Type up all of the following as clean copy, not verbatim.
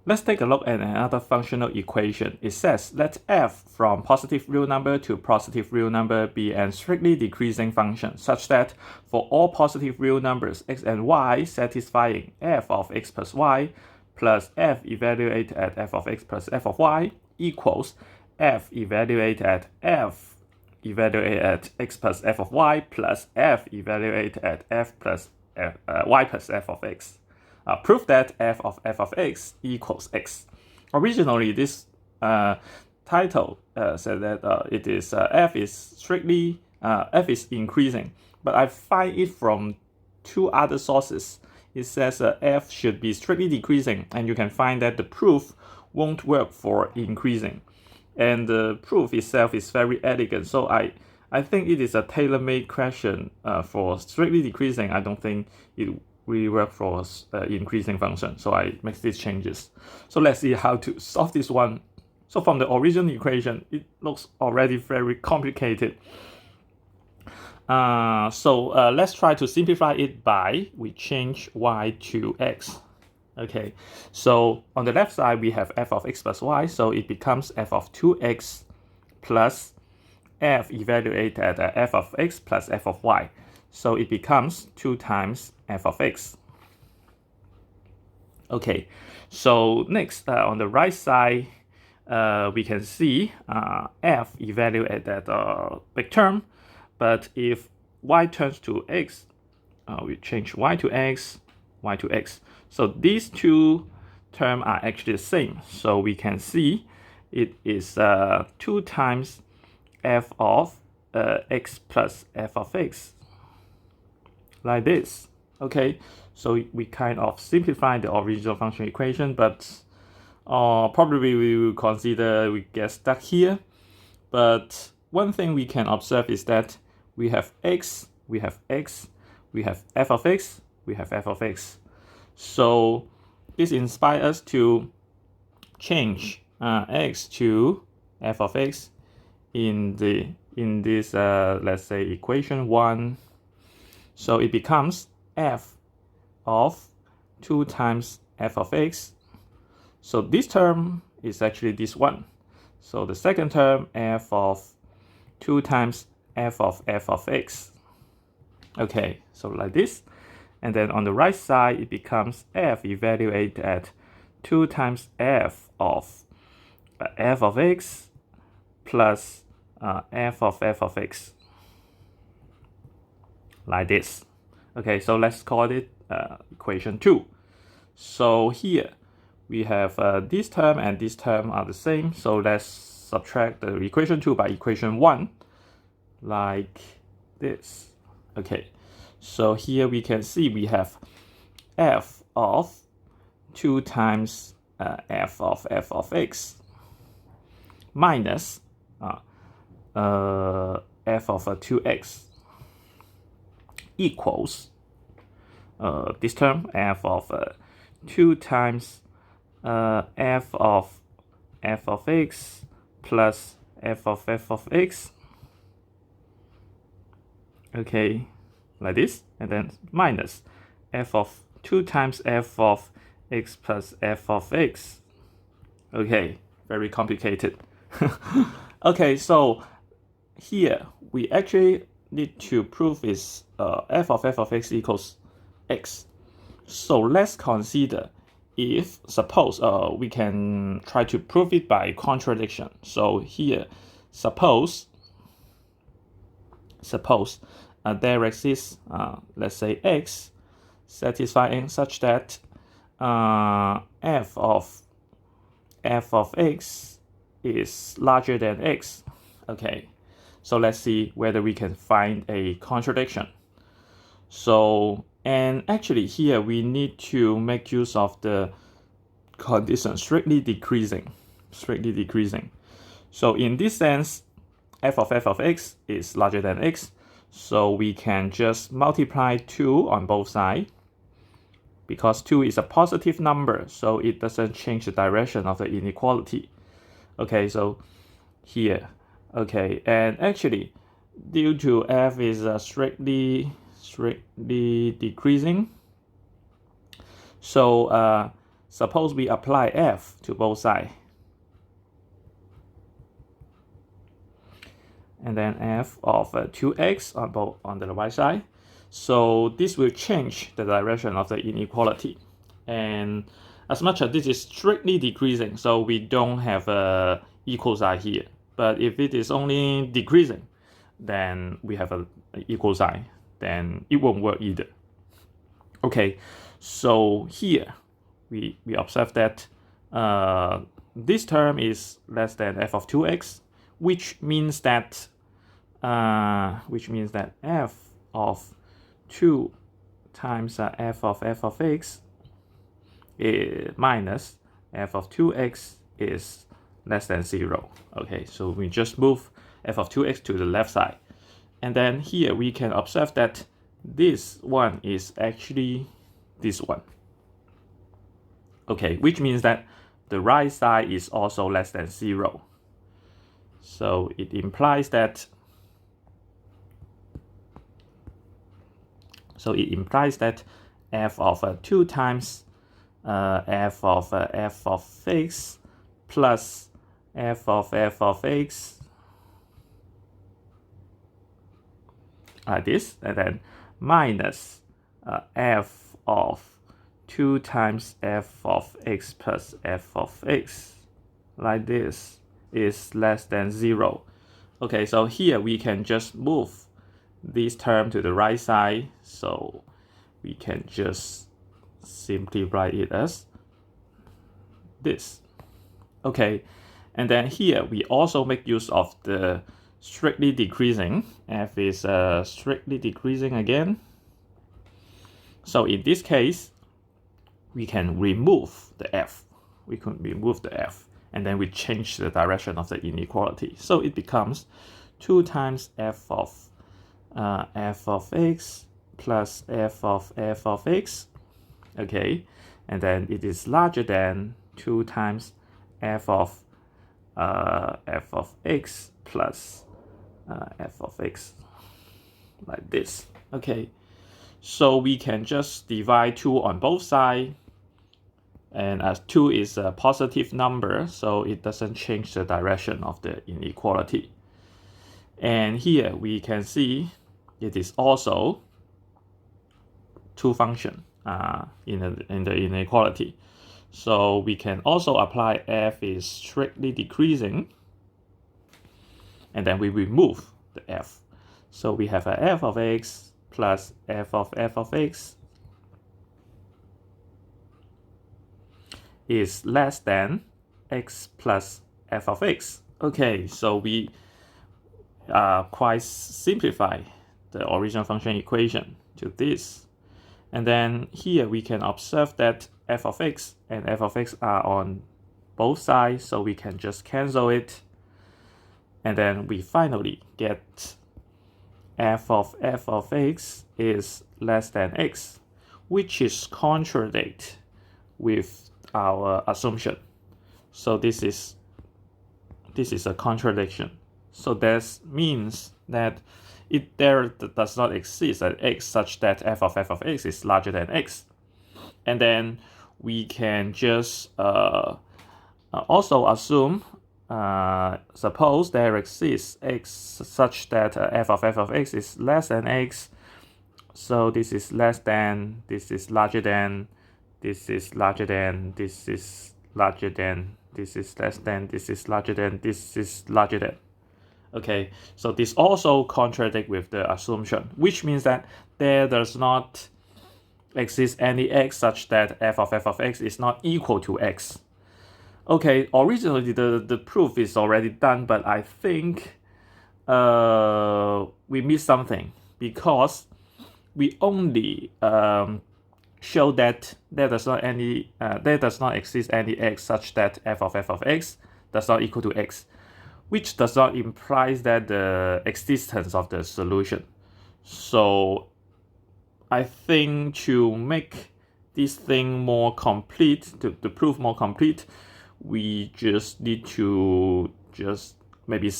Let's take a look at another functional equation. It says let f from positive real number to positive real number be a strictly decreasing function such that for all positive real numbers x and y satisfying f of x plus y plus f evaluated at f of x plus f of y equals f evaluated at f evaluated at x plus f of y plus f evaluated at f plus y plus f of x. Prove that f of x equals x. Originally, this title said that it is f is strictly f is increasing, but I find it from two other sources. It says f should be strictly decreasing, and you can find that the proof won't work for increasing, and the proof itself is very elegant. So I think it is a tailor-made question for strictly decreasing. I don't think it really work for increasing function. So I make these changes. So let's see how to solve this one. So from the original equation, it looks already very complicated. Let's try to simplify it by we change y to x. Okay, so on the left side we have f of x plus y, so it becomes f of 2x plus f evaluated at f of x plus f of y. So it becomes 2 times f of x. Okay, so next on the right side, we can see f evaluated at a big term, but if y turns to x, we change y to x, y to x. So these two terms are actually the same. So we can see it is 2 times f of x plus f of x, like this. Okay, so we kind of simplify the original function equation, but probably we will consider we get stuck here. But one thing we can observe is that we have x, we have x, we have f of x, we have f of x. So this inspires us to change x to f of x in this let's say equation 1. So it becomes f of 2 times f of x. So this term is actually this one. So the second term, f of 2 times f of x. Okay, so like this. And then on the right side, it becomes f evaluated at 2 times f of x plus f of x. Like this. Okay, so let's call it equation 2. So here we have this term and this term are the same. So let's subtract the equation 2 by equation 1, like this. Okay, so here we can see we have f of 2 times f of x minus f of 2x equals this term f of 2 times f of x plus f of x. Okay, like this, and then minus f of 2 times f of x plus f of x. Okay, very complicated. Okay, so here we actually need to prove is f of x equals x. So let's consider if suppose we can try to prove it by contradiction. So here suppose there exists let's say x satisfying such that f of x is larger than x. Okay, so let's see whether we can find a contradiction. So, and actually here we need to make use of the condition strictly decreasing. So in this sense, f of x is larger than x. So we can just multiply 2 on both sides. Because 2 is a positive number, so it doesn't change the direction of the inequality. Okay, so here, okay, and actually, due to f is strictly decreasing, so suppose we apply f to both sides. And then f of 2x on the right side. So this will change the direction of the inequality. And as much as this is strictly decreasing, so we don't have a equal sign here. But if it is only decreasing, then we have an equal sign. Then it won't work either. Okay, so here we observe that this term is less than f of 2x, which means that f of 2 times f of x minus f of 2x is less than 0. Okay, so we just move f of 2x to the left side. And then here we can observe that this one is actually this one. Okay, which means that the right side is also less than 0. So it implies that f of 2 times f of x plus f of x like this, and then minus f of 2 times f of x plus f of x like this is less than 0. Okay, so here we can just move this term to the right side, so we can just simply write it as this. Okay, and then here we also make use of the strictly decreasing. F is strictly decreasing again. So in this case, we can remove the f. We can remove the f, and then we change the direction of the inequality. So it becomes 2 times f of x plus f of x. Okay, and then it is larger than 2 times f of x plus f of x like this. Okay, so we can just divide 2 on both sides, and as 2 is a positive number, so it doesn't change the direction of the inequality. And here we can see it is also 2 function in the inequality. So we can also apply f is strictly decreasing, and then we remove the f. So we have a f of x plus f of x is less than x plus f of x. Okay, so we quite simplify the original function equation to this. And then here we can observe that f of x and f of x are on both sides, so we can just cancel it. And then we finally get f of x is less than x, which is contradict with our assumption. So this is a contradiction. So that means that there does not exist an x such that f of x is larger than x. And then we can just also assume, suppose there exists x such that f of x is less than x. So this is less than, this is larger than, this is larger than, this is larger than, this is less than, this is larger than, this is larger than. Okay, so this also contradicts with the assumption, which means that there does not exist any x such that f of x is not equal to x. Okay, originally the proof is already done, but I think we missed something, because we only show that there does not exist any x such that f of x does not equal to x, which does not imply that the existence of the solution. So I think to make this thing more complete, to prove more complete, we just need to maybe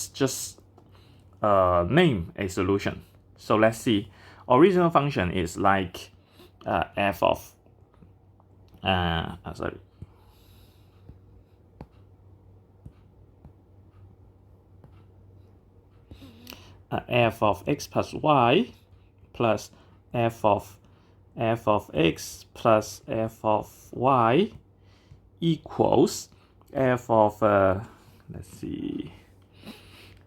name a solution. So let's see. Original function is like f of f of x plus y plus f of x plus f of y equals f of let's see,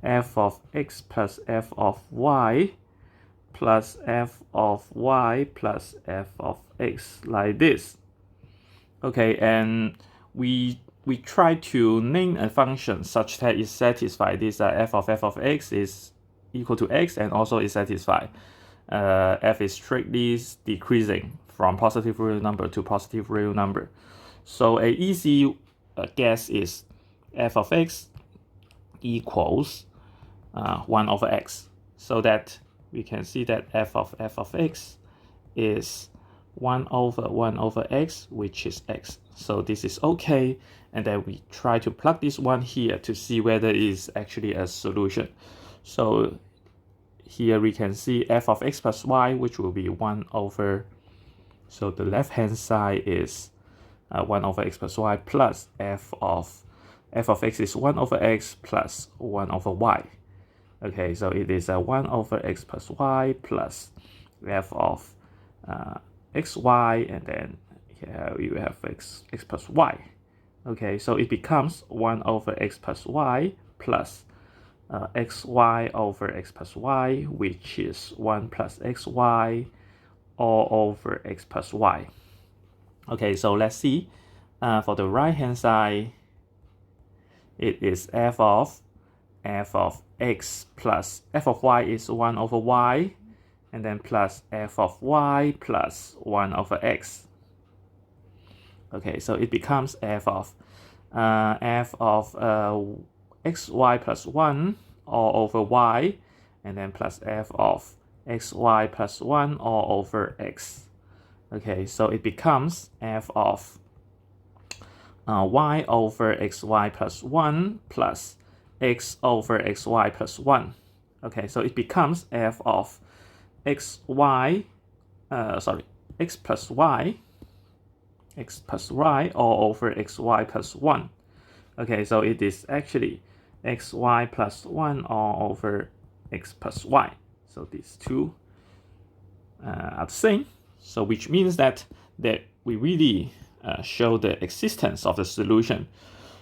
f of x plus f of y plus f of y plus f of x, like this. Okay, and we try to name a function such that it satisfies this f of x is equal to x, and also it satisfies f is strictly decreasing from positive real number to positive real number. So a easy guess is f of x equals 1 over x, so that we can see that f of x is 1 over x, which is x. So this is okay, and then we try to plug this one here to see whether it is actually a solution. So here we can see f of x plus y, which will be 1 over, so the left hand side is 1 over x plus y plus f of x is 1 over x plus 1 over y. Okay, so it is 1 over x plus y plus f of xy, and then here you have x plus y. Okay, so it becomes 1 over x plus y plus xy over x plus y, which is 1 plus xy all over x plus y. Okay, so let's see. For the right hand side, it is f of x plus f of y is 1 over y, and then plus f of y plus 1 over x. Okay, so it becomes f of xy plus 1 all over y, and then plus f of xy plus 1 all over x. Okay, so it becomes f of y over xy plus 1 plus x over xy plus 1. Okay, so it becomes f of x plus y all over xy plus 1. Okay, so it is actually xy plus 1 all over x plus y. So these two are the same. So which means that we really show the existence of the solution.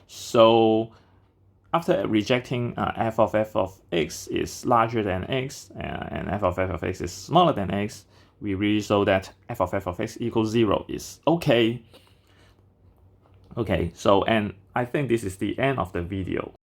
So after rejecting f of x is larger than x and f of x is smaller than x, we really show that f of x equals 0 is okay. Okay, so and I think this is the end of the video.